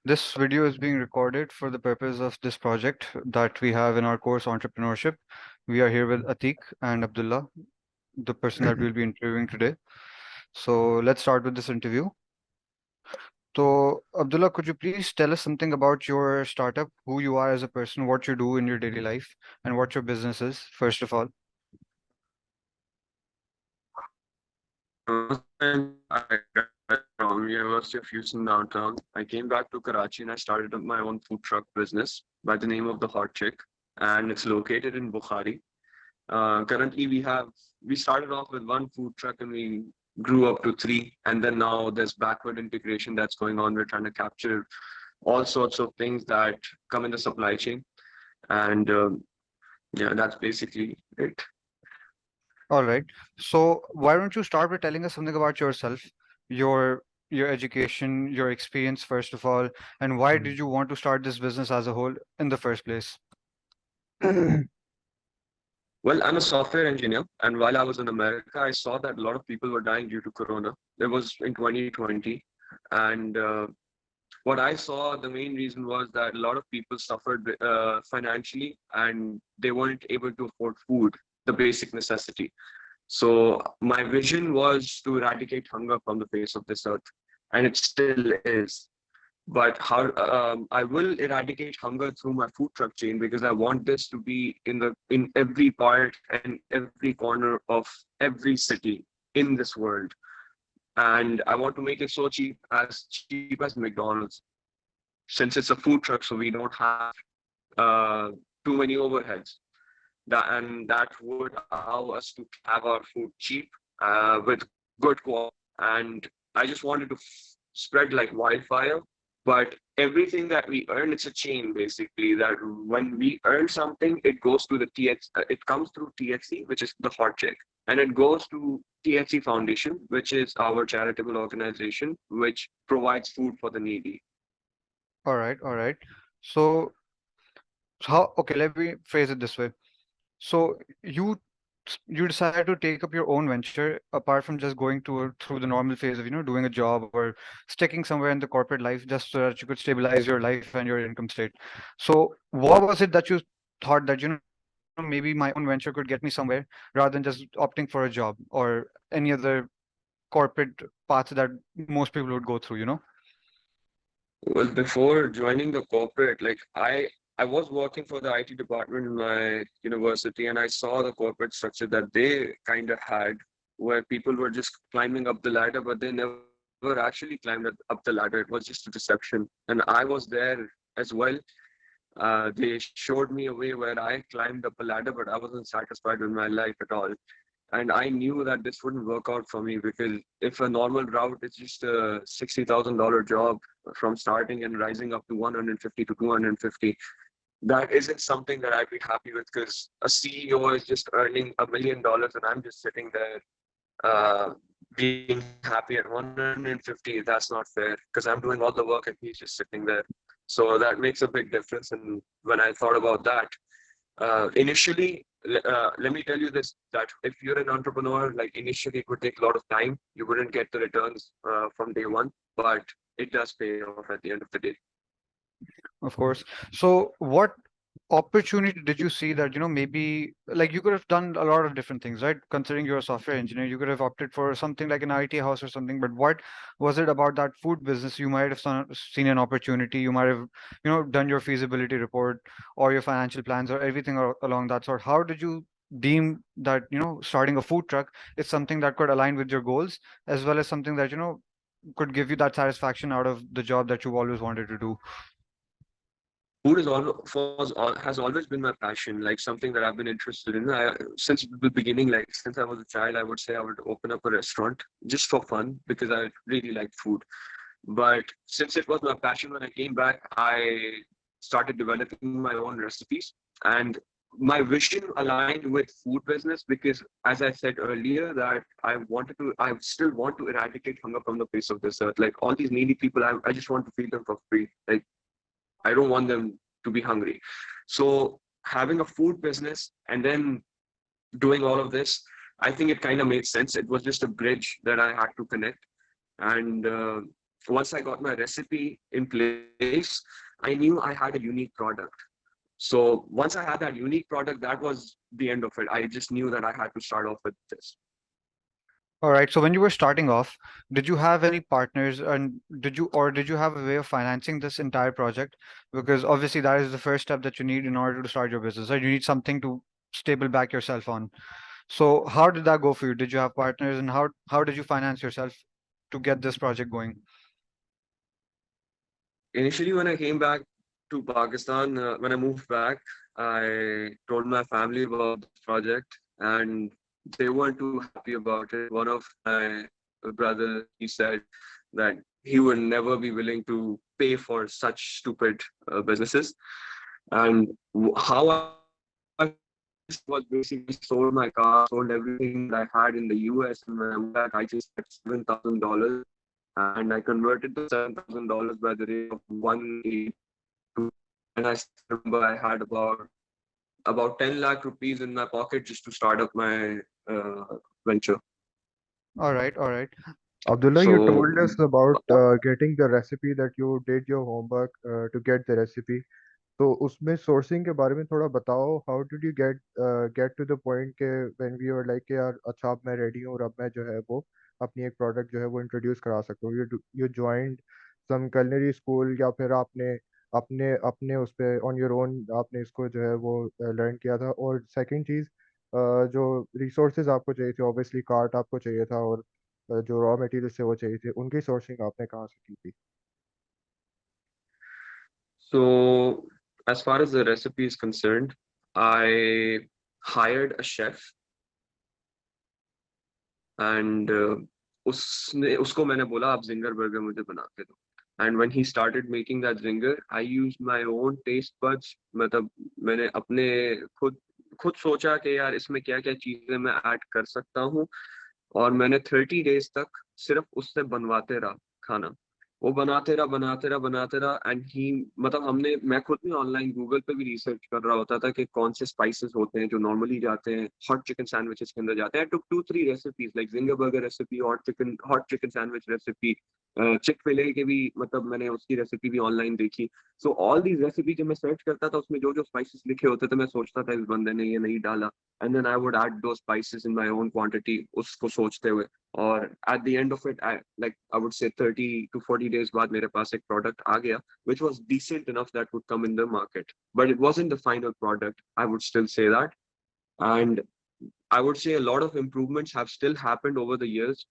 This video is being recorded for the purpose of this project that we have in our course Entrepreneurship. We are here with Atik and Abdullah, the person that we'll be interviewing today. So let's start with this interview. So, Abdullah, could you please tell us something about your startup, who you are as a person, what you do in your daily life, and what your business is, first of all? I graduated from University of Houston downtown. I came back to Karachi and I started up my own food truck business by the name of the Hot Chick, and it's located in Bukhari. Currently, we started off with one food truck and we grew up to three, and then now there's backward integration that's going on. We're trying to capture all sorts of things that come in the supply chain, and yeah, that's basically it. All right. So, why don't you start by telling us something about yourself, your your education, your experience, first of all, and why did you want to start this business as a whole in the first place? Well, I'm a software engineer, and while I was in America, I saw that a lot of people were dying due to Corona. It was in 2020, and what I saw, the main reason was that a lot of people suffered financially, and they weren't able to afford food, the basic necessity. So my vision was to eradicate hunger from the face of this earth, and it still is. But how I will eradicate hunger through my food truck chain because I want this to be in every part and every corner of every city in this world. And I want to make it so cheap as McDonald's. Since it's a food truck, so we don't have uh, too many overheads. That would allow us to have our food cheap with good quality. And I just wanted to spread like wildfire. But everything that we earn, it's a chain basically. That when we earn something, it goes to the TX. It comes through THC, which is the hot check, and it goes to THC Foundation, which is our charitable organization, which provides food for the needy. All right, all right. So, okay, let me phrase it this way. So you decided to take up your own venture apart from just going through the normal phase of, doing a job or sticking somewhere in the corporate life just so that you could stabilize your life and your income state. So what was it that you thought that, maybe my own venture could get me somewhere rather than just opting for a job or any other corporate path that most people would go through? Well, before joining the corporate, like I was working for the IT department in my university, and I saw the corporate structure that they kind of had, where people were just climbing up the ladder, but they never actually climbed up the ladder. It was just a deception, and I was there as well. They showed me a way where I climbed up a ladder, but I wasn't satisfied with my life at all. And I knew that this wouldn't work out for me because if a normal route is just a $60,000 job from starting and rising up to 150 to 250, that isn't something that I'd be happy with because a CEO is just earning $1 million and I'm just sitting there uh, being happy at 150. That's not fair because I'm doing all the work and he's just sitting there. So that makes a big difference. And when I thought about that, initially, let me tell you this, that if you're an entrepreneur, like initially it would take a lot of time. You wouldn't get the returns from day one, but it does pay off at the end of the day. Of course. So, what opportunity did you see that, maybe like you could have done a lot of different things, right? Considering you're a software engineer, you could have opted for something like an IT house or something. But what was it about that food business? You might have seen an opportunity. You might have, done your feasibility report or your financial plans or everything along that sort. How did you deem that, starting a food truck is something that could align with your goals as well as something that, could give you that satisfaction out of the job that you've always wanted to do? Food has always been my passion, like something that I've been interested in. Since the beginning, like since I was a child, I would say I would open up a restaurant just for fun because I really like food. But since it was my passion, when I came back, I started developing my own recipes. And my vision aligned with food business because, as I said earlier, that I still want to eradicate hunger from the face of this earth. Like all these needy people, I just want to feed them for free. Like I don't want them to be hungry. So having a food business and then doing all of this, I think it kind of made sense. It was just a bridge that I had to connect. And once I got my recipe in place, I knew I had a unique product. So once I had that unique product, that was the end of it. I just knew that I had to start off with this. All right. So when you were starting off, did you have any partners and did you have a way of financing this entire project? Because obviously that is the first step that you need in order to start your business, right? You need something to stable back yourself on. So how did that go for you? Did you have partners and how did you finance yourself to get this project going? Initially, when I came back to Pakistan, when I moved back, I told my family about this project, and they weren't too happy about it. One of my brothers, he said that he would never be willing to pay for such stupid businesses. And how I was basically sold my car, sold everything that I had in the US, and when I moved back, I just had $7,000, and I converted the $7,000 by the rate of 182. And I still remember I had about 10 lakh rupees in my pocket just to start up my venture. All right, all right. Abdullah, you So told us about getting the recipe, that you did your homework to get the recipe. तो उसमें sourcing के बारे में थोड़ा बताओ. How did you get to the point के when we were like यार अच्छा अब मैं रेडी हूँ और अब मैं जो है वो अपनी एक प्रोडक्ट जो है वो इंट्रोड्यूस करा सकता हूँ. You joined some culinary school या फिर आपने अपने अपने उस पे ऑन योर ओन आपने इसको जो है वो लर्न किया था. और सेकंड चीज़, जो रिसोर्सेज आपको चाहिए थे, ऑब्वियसली कार्ट आपको चाहिए था और जो रॉ मटेरियल से वो चाहिए थे, उनकी सोर्सिंग आपने कहाँ से की थी? so as far as the recipe is concerned, I hired a chef, and उसने उसको मैंने बोला आप जिंगर बर्गर मुझे बना के दो. And when he started making that zinger, I used my own taste buds. मतलब मैंने अपने खुद खुद सोचा कि यार इसमें क्या क्या चीजें मैं ऐड कर सकता हूँ, और मैंने 30 days तक सिर्फ उससे बनवाते रहा खाना. वो बनाते रहा एंड ही मतलब हमने मैं खुद भी ऑनलाइन गूगल पे भी रिसर्च कर रहा होता था कि कौन से स्पाइसेस होते हैं जो नॉर्मली जाते हैं हॉट चिकन सैंडविचेस के अंदर जाते हैं. टुक 2-3 recipes like ginger burger recipe, hot chicken sandwich recipe, चिक फिले के भी मतलब मैंने उसकी रेसिपी भी ऑनलाइन देखी. सो ऑल दीज रेसिपी जब मैं सर्च करता था उसमें जो जो स्पाइसेस लिखे होते थे मैं सोचता था इस बंदे ने ये नहीं डाला, and then I would add दो spices in my own quantity उसको सोचते हुए. और at the end of it I would say 30 to 40 days बाद मेरे पास एक प्रोडक्ट आ गया which was decent enough that would come in the market, but it wasn't the final product, I would still say that. And I would say a lot of improvements have still happened over the years.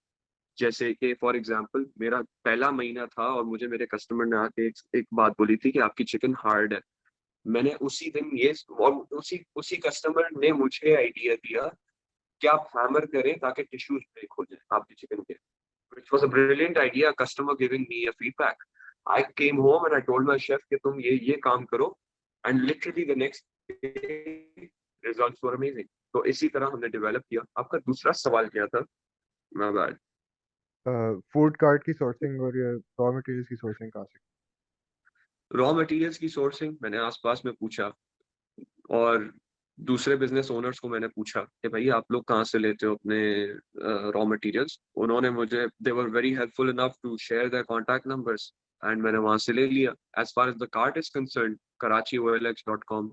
जैसे कि for example मेरा पहला महीना था और मुझे मेरे customer ने आके एक बात बोली थी कि आपकी चिकन हार्ड है. मैंने उसी दिन ये और उसी उसी कस्टमर ने मुझे आइडिया दिया कि आप हैमर करें ताकि टिश्यूज ब्रेक हो जाए आपके चिकन के. Which was a brilliant idea, customer giving me a feedback. I came home and I told my chef कि तुम ये काम करो, and literally the next day results were amazing. तो इसी तरह हमने डेवलप किया. आपका दूसरा सवाल क्या था? My bad. फूड कार्ट की सोर्सिंग और ये रॉ मटेरियल्स की सोर्सिंग कहाँ से? रॉ मटेरियल्स की सोर्सिंग मैंने आसपास में पूछा, और दूसरे बिजनेस ओनर्स को मैंने पूछा कि भाई आप लोग कहाँ से लेते हो अपने रॉ मटेरियल्स. उन्होंने मुझे they were very helpful enough to share their contact numbers, and मैंने वहां से ले लिया. As far as the cart is concerned, karachiolx.com.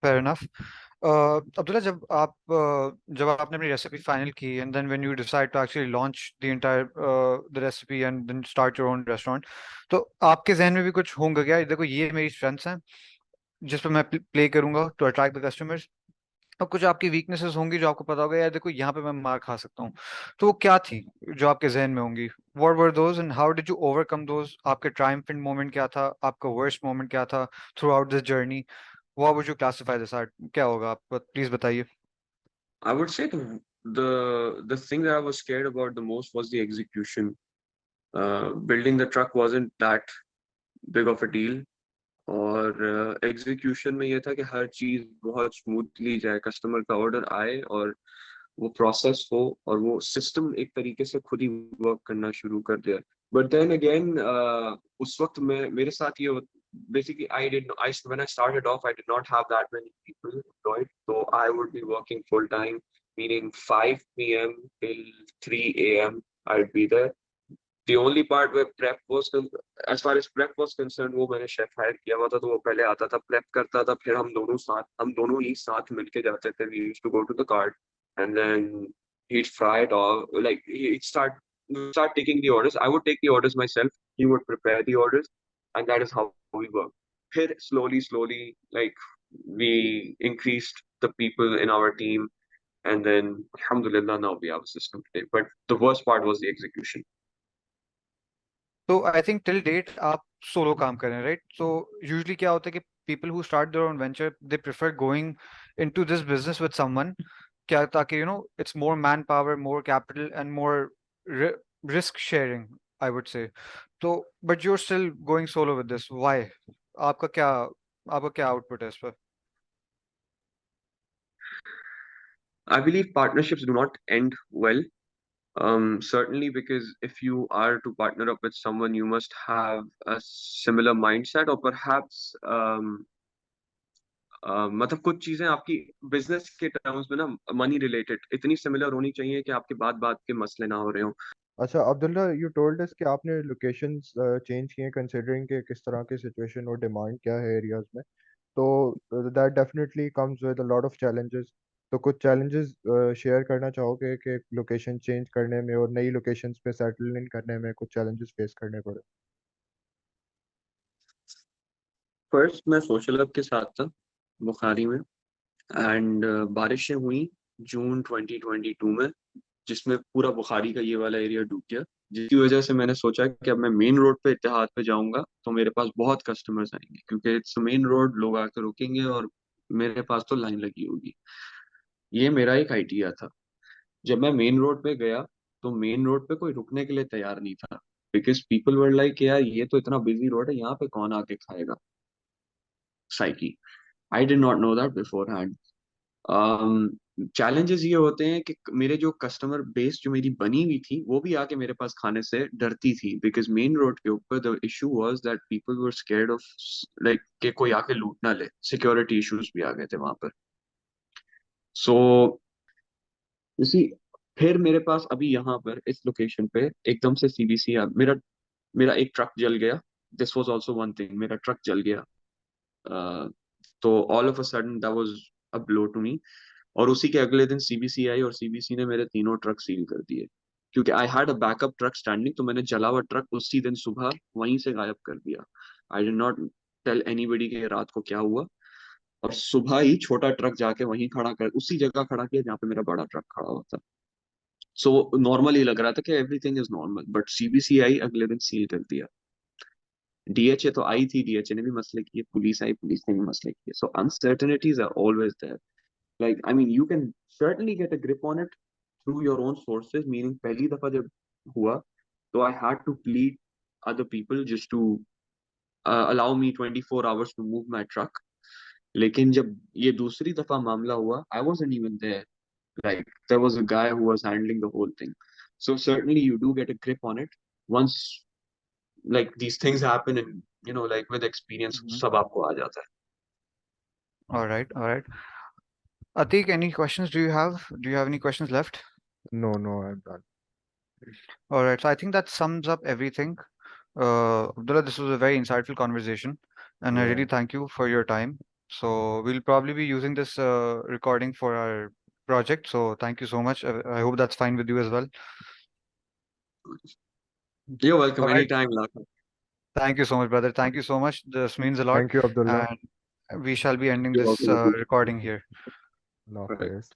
Fair enough. Abdullah, जब आपने अपनी रेसिपी फाइनल की and then when you decide to actually launch the entire the recipe and then start your own restaurant, तो आपके जहन में भी कुछ होंगे क्या, देखो ये मेरी स्ट्रेंथ्स हैं जिस पर मैं प्ले करूंगा टू अट्रैक्ट द कस्टमर्स, और कुछ आपकी वीकनेसेस होंगी जो आपको पता होगा यार देखो यहाँ पे मैं मार खा सकता हूँ, तो वो क्या थी जो आपके जहन में होंगी? What were those and how did you overcome those? आपके ट्रायम्फेंट मोमेंट क्या था, आपका वर्स्ट मोमेंट क्या था through out this journey? What would you classify this art, क्या होगा आप प्लीज बताइए. I would say the thing that I was scared about the most was the execution. Building the truck wasn't that big of a deal, और execution में ये था कि हर चीज बहुत स्मूथली जाए, कस्टमर का ऑर्डर आए और वो प्रोसेस हो और वो सिस्टम एक तरीके से खुद ही वर्क करना शुरू कर दिया. बट देन अगेन उस वक्त मैं मेरे साथ ये basically I when I started off I did not have that many people employed, so I would be working full time, meaning 5 p.m. till 3 a.m. I'd be there. The only part where prep was as far as prep was concerned, वो मैंने chef higher किया हुआ था, तो वो पहले आता था, prep करता था, फिर हम दोनों ही साथ मिलके जाते थे. We used to go to the cart, and then he'd fry it all. Like we'd start taking the orders. I would take the orders myself. He would prepare the orders, and that is how we work. फिर slowly, like we increased the people in our team, and then alhamdulillah now we have a system today. But the worst part was the execution. तो I think till date आप solo काम कर रहे हैं, right? So usually क्या होता है कि people who start their own venture they prefer going into this business with someone, क्या, ताकि it's more man power, more capital and more risk sharing, I would say. तो but you are still going solo with this, why? आपका क्या आपका क्या output है इस पर? I believe partnerships do not end well. Certainly, because if you are to partner up with someone, you must have a similar mindset, or perhaps मतलब कुछ चीजें आपकी बिजनेस के टर्म्स में ना, मनी रिलेटेड इतनी सिमिलर होनी चाहिए कि आपके बात बात के मसले ना हो रहे हो. अच्छा अब्दुल्ला, यू टोल्ड अस कि आपने लोकेशंस चेंज किए कंसिडरिंग के किस तरह की सिचुएशन और डिमांड क्या है एरियाज में. तो that definitely comes with a lot of challenges. तो कुछ चैलेंजेस शेयर करना चाहोगे कि लोकेशन चेंज करने में और नई लोकेशंस पे सेटल इन करने में कुछ चैलेंजेस फेस करने पड़े? फर्स्ट मैं सोशल हब के साथ था बुखारी में, एंड बारिशें हुई जून 2022 में, जिसमें पूरा बुखारी का ये वाला एरिया डूब गया, जिसकी वजह से मैंने सोचा कि अब मैं मेन रोड पे इत्तेहाद पे जाऊंगा तो मेरे पास बहुत कस्टमर्स आएंगे, क्योंकि इट्स मेन रोड, लोग आकर रुकेंगे और मेरे पास तो लाइन लगी होगी. ये मेरा एक आइडिया था. जब मैं मेन रोड पे गया तो मेन रोड पे कोई रुकने के लिए तैयार नहीं था, बिकॉज पीपल वर लाइक यार ये तो इतना बिजी रोड है, यहाँ पे कौन आके खाएगा. Psyche. I did not know that before hand. Challenges ये होते हैं कि मेरे जो कस्टमर बेस जो मेरी बनी हुई थी वो भी आके मेरे पास खाने से डरती थी, बिकॉज मेन रोड के ऊपर the issue was that people were scared of, like कि कोई आके लूट ना ले. सिक्योरिटी इश्यूज भी आ गए थे वहां पर. सो इसी फिर मेरे पास अभी यहाँ पर इस लोकेशन पे एकदम से सीबीसी मेरा मेरा एक ट्रक जल गया. This was also one thing, मेरा ट्रक जल गया. uh, तो all of a sudden that was a blow to me. और उसी के अगले दिन सीबीसी आई और सीबीसी ने मेरे तीनों ट्रक सील कर दिए, क्योंकि I had a backup truck standing. तो मैंने जला हुआ ट्रक उसी दिन सुबह वहीं से गायब कर दिया. I did not tell anybody कि रात को क्या हुआ. और सुबह ही छोटा ट्रक जाके वहीं खड़ा कर, उसी जगह खड़ा किया जहाँ पे मेरा बड़ा ट्रक खड़ा हुआ था. सो नॉर्मल ही लग रहा था कि everything is normal, but CBC आई अगले दिन सील कर दिया. डीएचए तो आई थी, डीएचए ने भी मसले किए, पुलिस आई, पुलिस ने भी मसले किए. So uncertainties are always there. Like, I mean, you can certainly get a grip on it through your own sources, meaning पहली दफा जब हुआ तो I had to plead other people just to allow me 24 hours to move my truck. लेकिन जब ये दूसरी दफा मामला हुआ, I wasn't even there. Like, there was a guy who was handling the whole thing. So certainly you do get a grip on it once, like these things happen, and like with experience सब आपको आ जाता है. All right. Atik, any questions do you have? Do you have any questions left? No, no, I'm done. All right, so I think that sums up everything. Abdullah, this was a very insightful conversation, and I really Yeah. thank you for your time. So we'll probably be using this recording for our project. So thank you so much. I hope that's fine with you as well. You're welcome All right. anytime, Laka. Thank you so much, brother. Thank you so much. This means a lot. Thank you, Abdullah. And we shall be ending You're this welcome. recording here. Allah Right. Hafiz.